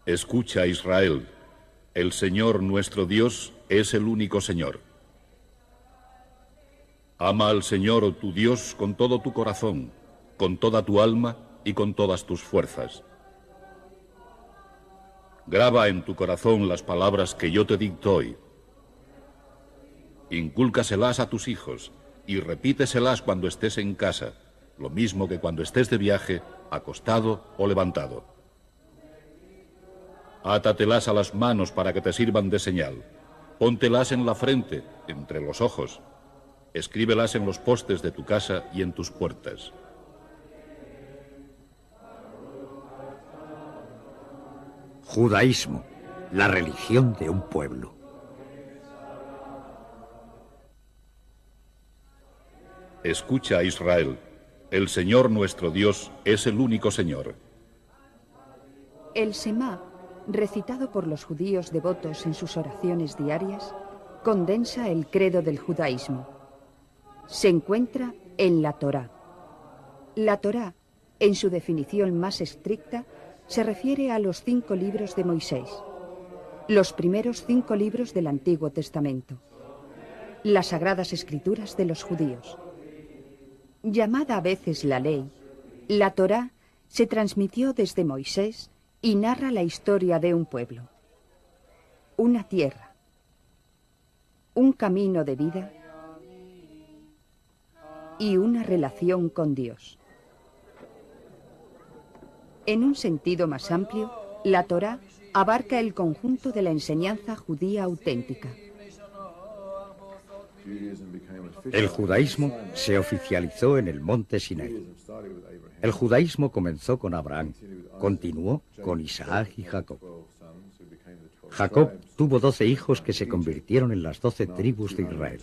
Escucha, Israel, el Señor nuestro Dios es el único Señor. Ama al Señor tu Dios con todo tu corazón, con toda tu alma y con todas tus fuerzas. Graba en tu corazón las palabras que yo te dicto hoy. Incúlcaselas a tus hijos y repíteselas cuando estés en casa, lo mismo que cuando estés de viaje, acostado o levantado. Átatelas a las manos para que te sirvan de señal. Póntelas en la frente, entre los ojos. Escríbelas en los postes de tu casa y en tus puertas. Judaísmo, la religión de un pueblo. Escucha, Israel, el Señor nuestro Dios es el único Señor. El Semá, recitado por los judíos devotos en sus oraciones diarias, condensa el credo del judaísmo. Se encuentra en la Torá. La Torá, en su definición más estricta, se refiere a los 5 libros de Moisés, los primeros 5 libros del Antiguo Testamento, las sagradas escrituras de los judíos. Llamada a veces la ley, la Torá se transmitió desde Moisés y narra la historia de un pueblo, una tierra, un camino de vida y una relación con Dios. En un sentido más amplio, la Torá abarca el conjunto de la enseñanza judía auténtica. El judaísmo se oficializó en el monte Sinaí. El judaísmo comenzó con Abraham, continuó con Isaac y Jacob. Jacob tuvo 12 hijos que se convirtieron en las 12 tribus de Israel.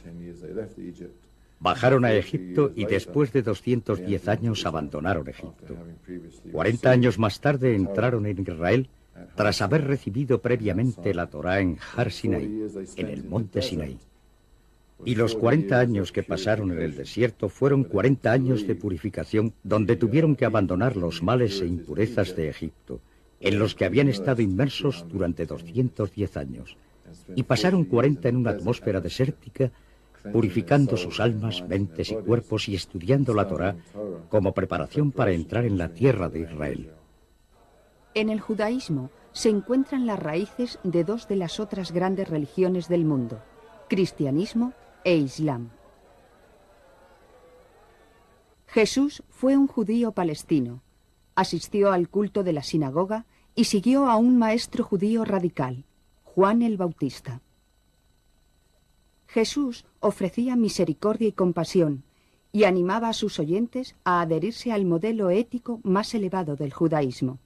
Bajaron a Egipto y después de 210 años abandonaron Egipto. 40 años más tarde entraron en Israel tras haber recibido previamente la Torá en Har Sinaí, en el monte Sinaí. Y los 40 años que pasaron en el desierto fueron 40 años de purificación donde tuvieron que abandonar los males e impurezas de Egipto, en los que habían estado inmersos durante 210 años. Y pasaron 40 en una atmósfera desértica, purificando sus almas, mentes y cuerpos y estudiando la Torá como preparación para entrar en la tierra de Israel. En el judaísmo se encuentran las raíces de 2 de las otras grandes religiones del mundo, cristianismo e islam. Jesús fue un judío palestino, asistió al culto de la sinagoga y siguió a un maestro judío radical, Juan el Bautista. Jesús ofrecía misericordia y compasión y animaba a sus oyentes a adherirse al modelo ético más elevado del judaísmo.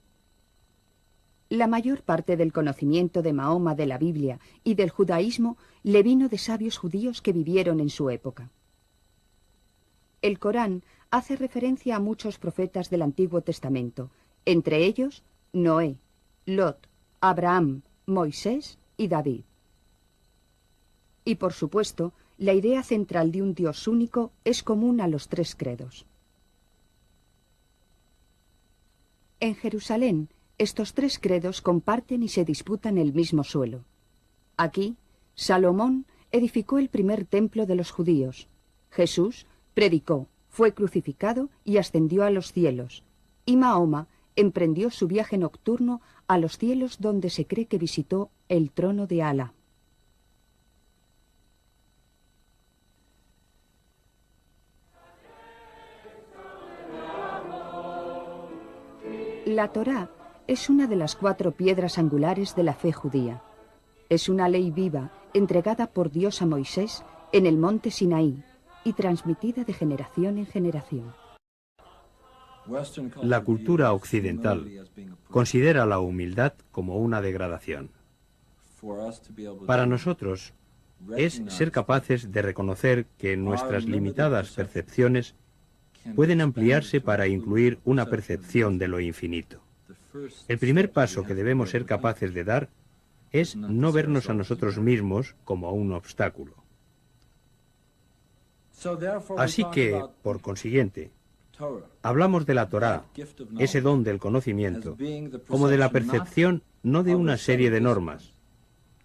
La mayor parte del conocimiento de Mahoma de la Biblia y del judaísmo le vino de sabios judíos que vivieron en su época. El Corán hace referencia a muchos profetas del Antiguo Testamento, entre ellos Noé, Lot, Abraham, Moisés y David. Y por supuesto, la idea central de un Dios único es común a los 3 credos. En Jerusalén, estos 3 credos comparten y se disputan el mismo suelo. Aquí, Salomón edificó el primer templo de los judíos. Jesús predicó, fue crucificado y ascendió a los cielos. Y Mahoma emprendió su viaje nocturno a los cielos donde se cree que visitó el trono de Alá. La Torá es una de las 4 piedras angulares de la fe judía. Es una ley viva entregada por Dios a Moisés en el monte Sinaí y transmitida de generación en generación. La cultura occidental considera la humildad como una degradación. Para nosotros es ser capaces de reconocer que nuestras limitadas percepciones pueden ampliarse para incluir una percepción de lo infinito. El primer paso que debemos ser capaces de dar es no vernos a nosotros mismos como un obstáculo. Así que, por consiguiente, hablamos de la Torá, ese don del conocimiento, como de la percepción no de una serie de normas,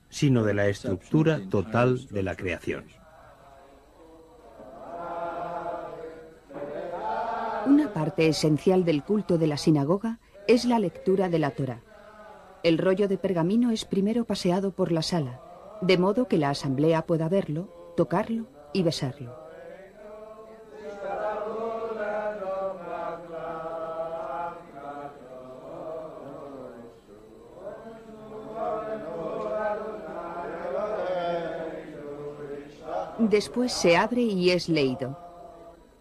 sino de la estructura total de la creación. Una parte esencial del culto de la sinagoga es la lectura de la Torá. El rollo de pergamino es primero paseado por la sala, de modo que la asamblea pueda verlo, tocarlo y besarlo. Después se abre y es leído.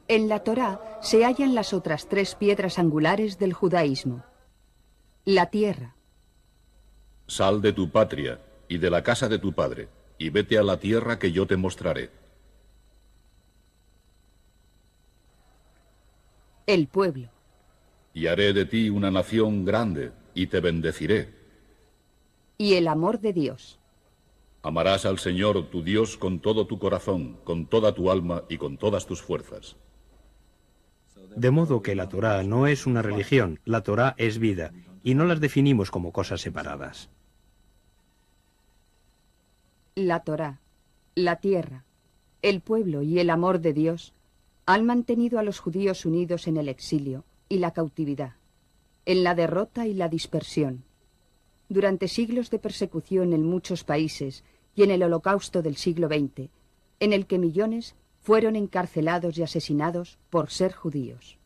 En la Torá se hallan las otras 3 piedras angulares del judaísmo. La tierra. Sal de tu patria y de la casa de tu padre, y vete a la tierra que yo te mostraré. El pueblo. Y haré de ti una nación grande, y te bendeciré. Y el amor de Dios. Amarás al Señor tu Dios con todo tu corazón, con toda tu alma y con todas tus fuerzas. De modo que la Torá no es una religión, la Torá es vida, y no las definimos como cosas separadas. La Torá, la tierra, el pueblo y el amor de Dios han mantenido a los judíos unidos en el exilio y la cautividad, en la derrota y la dispersión. Durante siglos de persecución en muchos países y en el Holocausto del siglo XX, en el que millones fueron encarcelados y asesinados por ser judíos.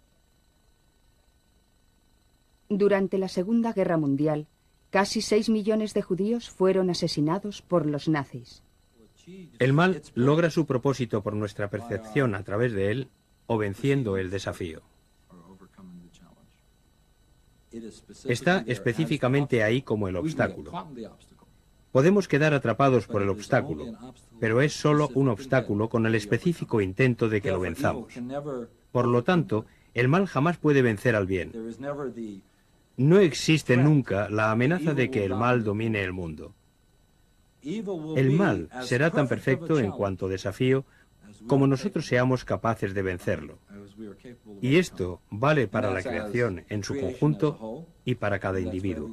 Durante la Segunda Guerra Mundial, casi 6 millones de judíos fueron asesinados por los nazis. El mal logra su propósito por nuestra percepción a través de él o venciendo el desafío. Está específicamente ahí como el obstáculo. Podemos quedar atrapados por el obstáculo, pero es solo un obstáculo con el específico intento de que lo venzamos. Por lo tanto, el mal jamás puede vencer al bien. No existe nunca la amenaza de que el mal domine el mundo. El mal será tan perfecto en cuanto desafío como nosotros seamos capaces de vencerlo. Y esto vale para la creación en su conjunto y para cada individuo.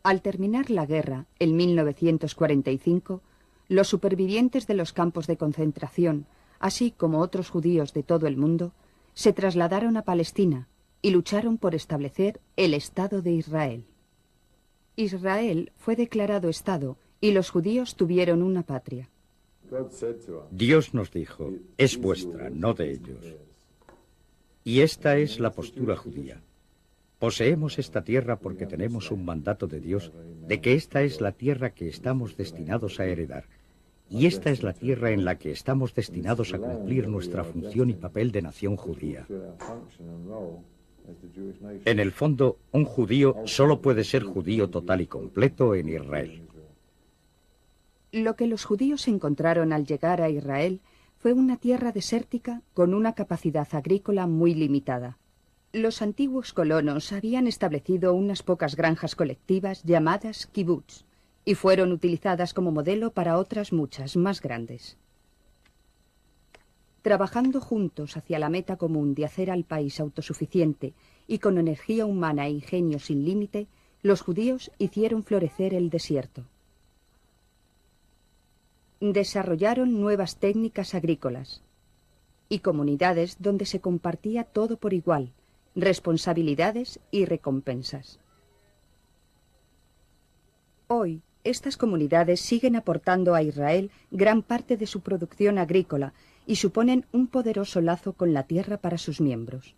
Al terminar la guerra, en 1945, los supervivientes de los campos de concentración, así como otros judíos de todo el mundo, se trasladaron a Palestina y lucharon por establecer el Estado de Israel. Israel fue declarado Estado y los judíos tuvieron una patria. Dios nos dijo, es vuestra, no de ellos. Y esta es la postura judía. Poseemos esta tierra porque tenemos un mandato de Dios de que esta es la tierra que estamos destinados a heredar. Y esta es la tierra en la que estamos destinados a cumplir nuestra función y papel de nación judía. En el fondo, un judío solo puede ser judío total y completo en Israel. Lo que los judíos encontraron al llegar a Israel fue una tierra desértica con una capacidad agrícola muy limitada. Los antiguos colonos habían establecido unas pocas granjas colectivas llamadas kibutz y fueron utilizadas como modelo para otras muchas más grandes. Trabajando juntos hacia la meta común de hacer al país autosuficiente y con energía humana e ingenio sin límite, los judíos hicieron florecer el desierto. Desarrollaron nuevas técnicas agrícolas y comunidades donde se compartía todo por igual, responsabilidades y recompensas. Hoy, estas comunidades siguen aportando a Israel gran parte de su producción agrícola y suponen un poderoso lazo con la tierra para sus miembros.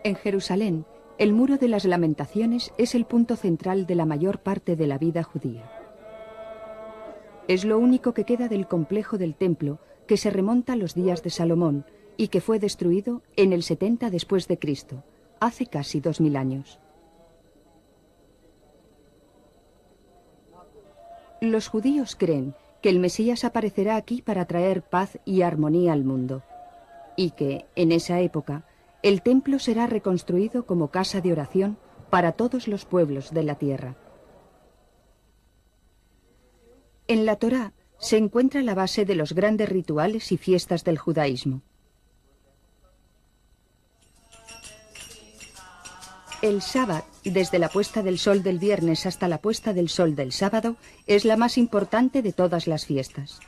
En Jerusalén, el Muro de las Lamentaciones es el punto central de la mayor parte de la vida judía. Es lo único que queda del complejo del templo que se remonta a los días de Salomón y que fue destruido en el 70 después de Cristo, hace casi 2000 años. Los judíos creen que el Mesías aparecerá aquí para traer paz y armonía al mundo, y que, en esa época, el templo será reconstruido como casa de oración para todos los pueblos de la tierra. En la Torá se encuentra la base de los grandes rituales y fiestas del judaísmo. El Sabbat, desde la puesta del sol del viernes hasta la puesta del sol del sábado, es la más importante de todas las fiestas.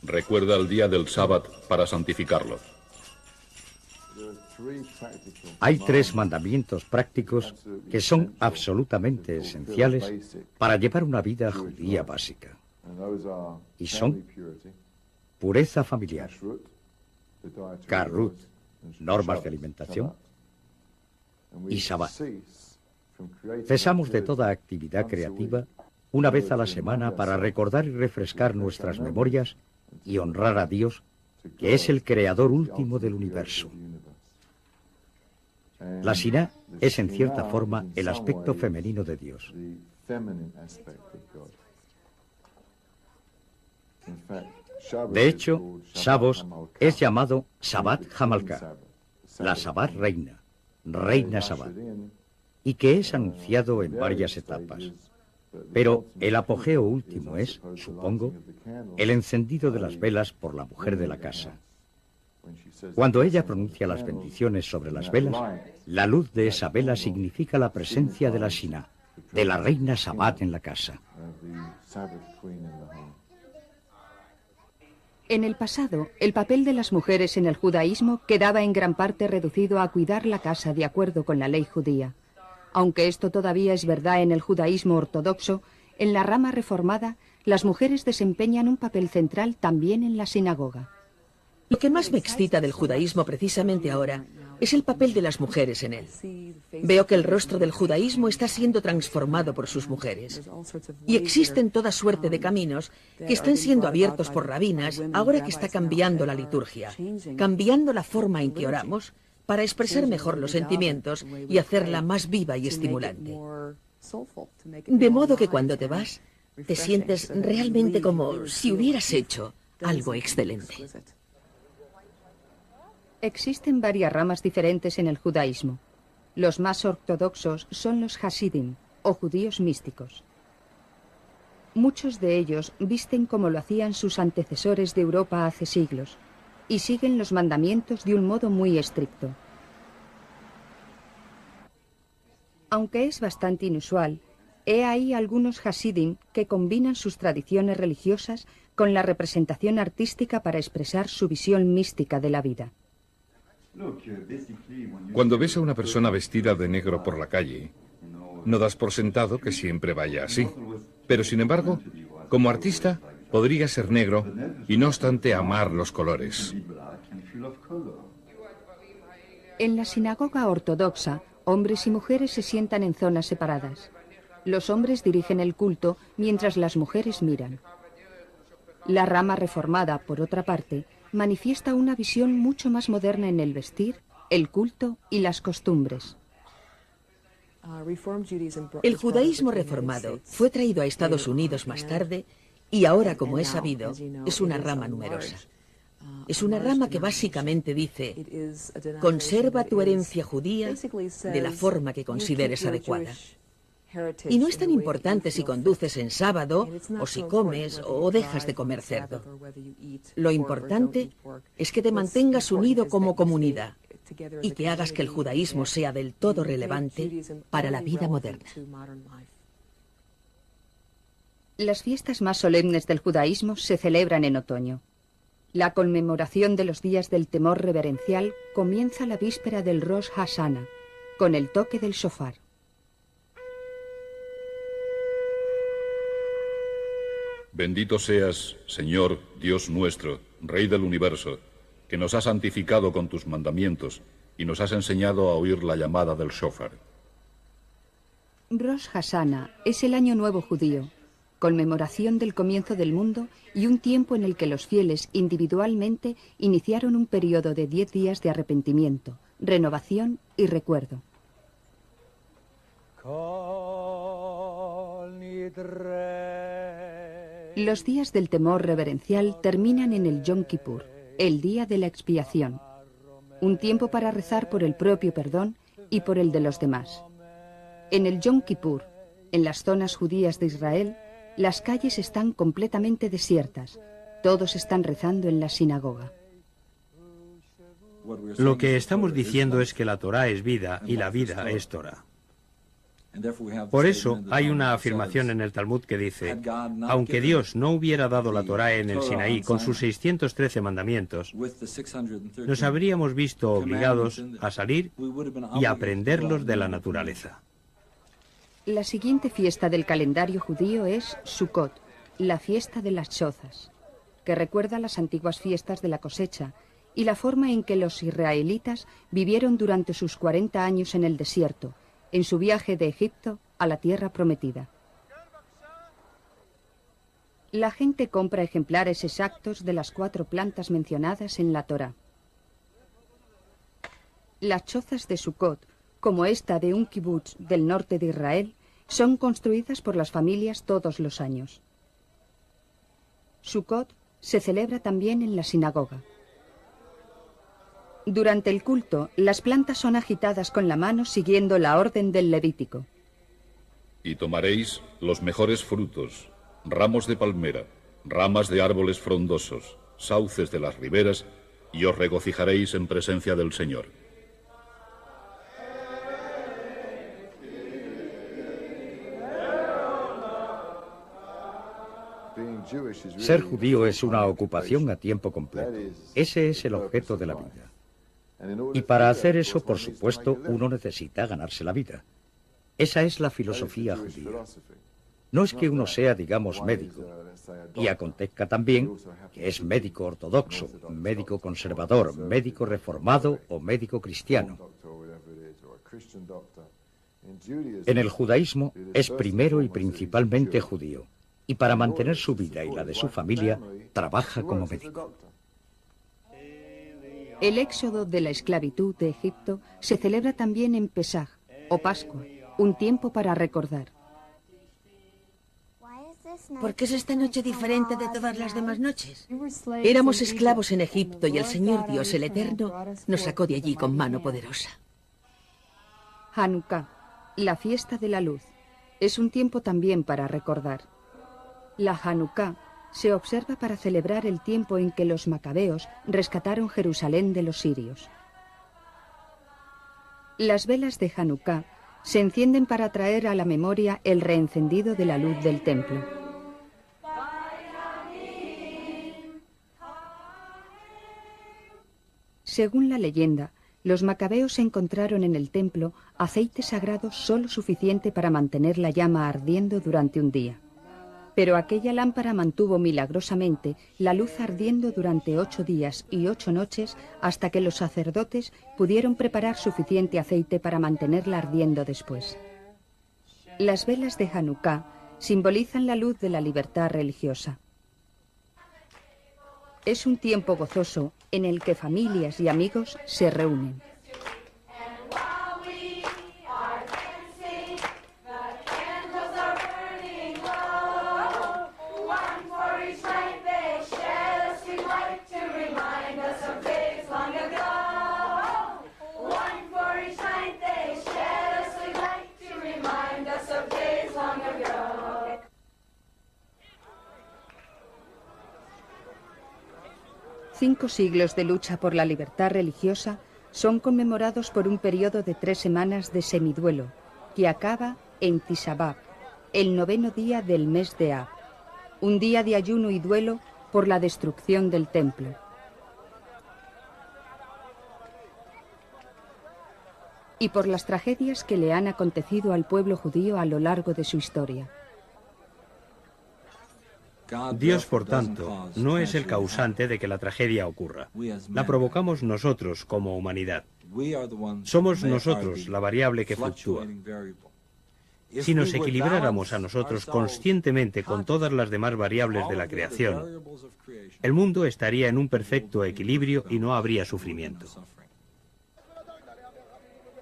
Recuerda el día del Sabbat para santificarlo. Hay 3 mandamientos prácticos que son absolutamente esenciales para llevar una vida judía básica. Y son pureza familiar, Karut, normas de alimentación, y Sabbat. Cesamos de toda actividad creativa una vez a la semana para recordar y refrescar nuestras memorias y honrar a Dios, que es el creador último del universo. La Shiná es en cierta forma el aspecto femenino de Dios. De hecho, Shabbos es llamado Sabbat Hamalká, la Sabbat reina, reina Sabbat, y que es anunciado en varias etapas. Pero el apogeo último es, supongo, el encendido de las velas por la mujer de la casa. Cuando ella pronuncia las bendiciones sobre las velas, la luz de esa vela significa la presencia de la Shiná, de la reina Sabbat en la casa. En el pasado, el papel de las mujeres en el judaísmo quedaba en gran parte reducido a cuidar la casa de acuerdo con la ley judía. Aunque esto todavía es verdad en el judaísmo ortodoxo, en la rama reformada, las mujeres desempeñan un papel central también en la sinagoga. Lo que más me excita del judaísmo precisamente ahora es el papel de las mujeres en él. Veo que el rostro del judaísmo está siendo transformado por sus mujeres. Y existen toda suerte de caminos que están siendo abiertos por rabinas ahora que está cambiando la liturgia, cambiando la forma en que oramos para expresar mejor los sentimientos y hacerla más viva y estimulante. De modo que cuando te vas, te sientes realmente como si hubieras hecho algo excelente. Existen varias ramas diferentes en el judaísmo. Los más ortodoxos son los Hasidim, o judíos místicos. Muchos de ellos visten como lo hacían sus antecesores de Europa hace siglos, y siguen los mandamientos de un modo muy estricto. Aunque es bastante inusual, he ahí algunos Hasidim que combinan sus tradiciones religiosas con la representación artística para expresar su visión mística de la vida. Cuando ves a una persona vestida de negro por la calle, no das por sentado que siempre vaya así. Pero sin embargo, como artista, podría ser negro y no obstante amar los colores. En la sinagoga ortodoxa, hombres y mujeres se sientan en zonas separadas. Los hombres dirigen el culto mientras las mujeres miran. La rama reformada, por otra parte, manifiesta una visión mucho más moderna en el vestir, el culto y las costumbres. El judaísmo reformado fue traído a Estados Unidos más tarde y ahora, como es sabido, es una rama numerosa. Es una rama que básicamente dice: conserva tu herencia judía de la forma que consideres adecuada. Y no es tan importante si conduces en sábado, o si comes o dejas de comer cerdo. Lo importante es que te mantengas unido como comunidad y que hagas que el judaísmo sea del todo relevante para la vida moderna. Las fiestas más solemnes del judaísmo se celebran en otoño. La conmemoración de los días del temor reverencial comienza la víspera del Rosh Hashanah, con el toque del shofar. Bendito seas, Señor, Dios nuestro, Rey del universo, que nos has santificado con tus mandamientos y nos has enseñado a oír la llamada del shofar. Rosh Hashanah es el año nuevo judío, conmemoración del comienzo del mundo y un tiempo en el que los fieles individualmente iniciaron un periodo de 10 días de arrepentimiento, renovación y recuerdo. Los días del temor reverencial terminan en el Yom Kippur, el día de la expiación, un tiempo para rezar por el propio perdón y por el de los demás. En el Yom Kippur, en las zonas judías de Israel, las calles están completamente desiertas, todos están rezando en la sinagoga. Lo que estamos diciendo es que la Torá es vida y la vida es Torá. Por eso hay una afirmación en el Talmud que dice: aunque Dios no hubiera dado la Torá en el Sinaí con sus 613 mandamientos, nos habríamos visto obligados a salir y a aprenderlos de la naturaleza. La siguiente fiesta del calendario judío es Sukkot, la fiesta de las chozas, que recuerda las antiguas fiestas de la cosecha y la forma en que los israelitas vivieron durante sus 40 años en el desierto, en su viaje de Egipto a la tierra prometida. La gente compra ejemplares exactos de las 4 plantas mencionadas en la Torá. Las chozas de Sukkot, como esta de un kibutz del norte de Israel, son construidas por las familias todos los años. Sukkot se celebra también en la sinagoga. Durante el culto, las plantas son agitadas con la mano siguiendo la orden del Levítico. Y tomaréis los mejores frutos, ramos de palmera, ramas de árboles frondosos, sauces de las riberas, y os regocijaréis en presencia del Señor. Ser judío es una ocupación a tiempo completo. Ese es el objeto de la vida. Y para hacer eso, por supuesto, uno necesita ganarse la vida. Esa es la filosofía judía. No es que uno sea, digamos, médico, y acontezca también que es médico ortodoxo, médico conservador, médico reformado o médico cristiano. En el judaísmo es primero y principalmente judío, y para mantener su vida y la de su familia, trabaja como médico. El éxodo de la esclavitud de Egipto se celebra también en Pesaj, o Pascua, un tiempo para recordar. ¿Por qué es esta noche diferente de todas las demás noches? Éramos esclavos en Egipto y el Señor Dios, el Eterno, nos sacó de allí con mano poderosa. Hanukkah, la fiesta de la luz, es un tiempo también para recordar. La Hanukkah se observa para celebrar el tiempo en que los macabeos rescataron Jerusalén de los sirios. Las velas de Hanukkah se encienden para traer a la memoria el reencendido de la luz del templo. Según la leyenda, los macabeos encontraron en el templo aceite sagrado solo suficiente para mantener la llama ardiendo durante un día. Pero aquella lámpara mantuvo milagrosamente la luz ardiendo durante 8 días y 8 noches hasta que los sacerdotes pudieron preparar suficiente aceite para mantenerla ardiendo después. Las velas de Hanukkah simbolizan la luz de la libertad religiosa. Es un tiempo gozoso en el que familias y amigos se reúnen. Cinco siglos de lucha por la libertad religiosa son conmemorados por un periodo de 3 semanas de semiduelo, que acaba en Tisha B'Av, el 9º día del mes de Av, un día de ayuno y duelo por la destrucción del templo. Y por las tragedias que le han acontecido al pueblo judío a lo largo de su historia. Dios, por tanto, no es el causante de que la tragedia ocurra. La provocamos nosotros como humanidad. Somos nosotros la variable que fluctúa. Si nos equilibráramos a nosotros conscientemente con todas las demás variables de la creación, el mundo estaría en un perfecto equilibrio y no habría sufrimiento.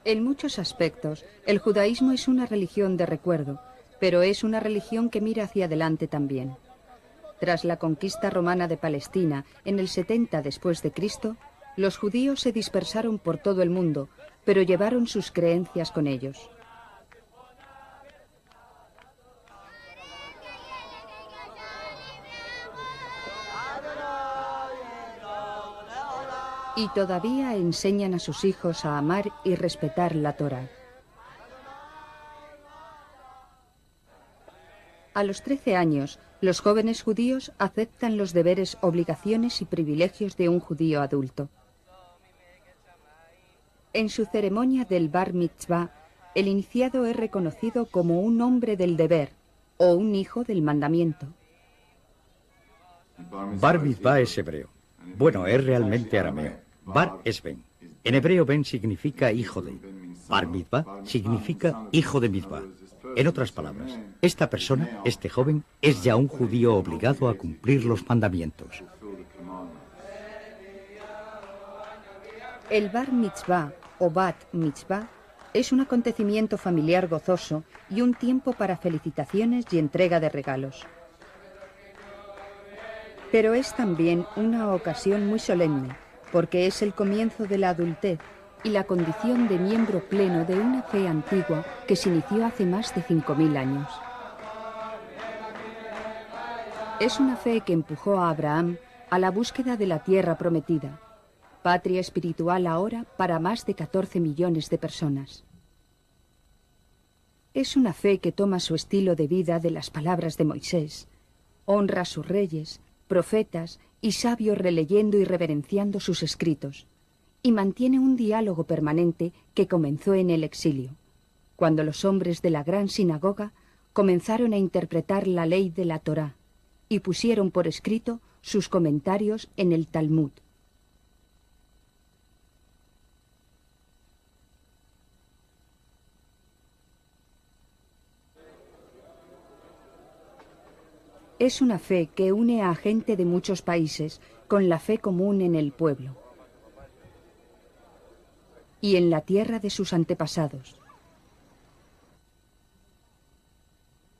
En muchos aspectos, el judaísmo es una religión de recuerdo, pero es una religión que mira hacia adelante también. Tras la conquista romana de Palestina en el 70 después de Cristo, los judíos se dispersaron por todo el mundo, pero llevaron sus creencias con ellos. Y todavía enseñan a sus hijos a amar y respetar la Torá. A los 13 años, los jóvenes judíos aceptan los deberes, obligaciones y privilegios de un judío adulto. En su ceremonia del Bar Mitzvah, el iniciado es reconocido como un hombre del deber o un hijo del mandamiento. Bar Mitzvah es hebreo. Bueno, es realmente arameo. Bar es Ben. En hebreo Ben significa hijo de. Bar Mitzvah significa hijo de Mitzvah. En otras palabras, esta persona, este joven, es ya un judío obligado a cumplir los mandamientos. El Bar Mitzvah o Bat Mitzvah es un acontecimiento familiar gozoso y un tiempo para felicitaciones y entrega de regalos. Pero es también una ocasión muy solemne, porque es el comienzo de la adultez y la condición de miembro pleno de una fe antigua que se inició hace más de 5000 años. Es una fe que empujó a Abraham a la búsqueda de la tierra prometida, patria espiritual ahora para más de 14 millones de personas. Es una fe que toma su estilo de vida de las palabras de Moisés, honra a sus reyes, profetas y sabios releyendo y reverenciando sus escritos, y mantiene un diálogo permanente que comenzó en el exilio, cuando los hombres de la gran sinagoga comenzaron a interpretar la ley de la Torá y pusieron por escrito sus comentarios en el Talmud. Es una fe que une a gente de muchos países con la fe común en el pueblo y en la tierra de sus antepasados,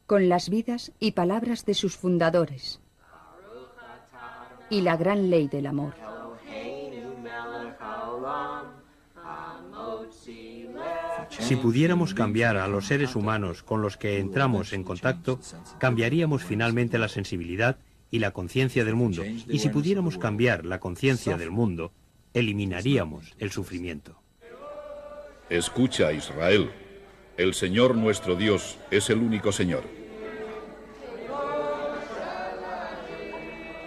con las vidas y palabras de sus fundadores y la gran ley del amor. Si pudiéramos cambiar a los seres humanos con los que entramos en contacto, cambiaríamos finalmente la sensibilidad y la conciencia del mundo. Y si pudiéramos cambiar la conciencia del mundo, eliminaríamos el sufrimiento. Escucha, Israel. El Señor nuestro Dios es el único Señor.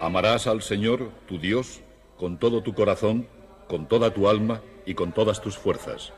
Amarás al Señor, tu Dios, con todo tu corazón, con toda tu alma y con todas tus fuerzas.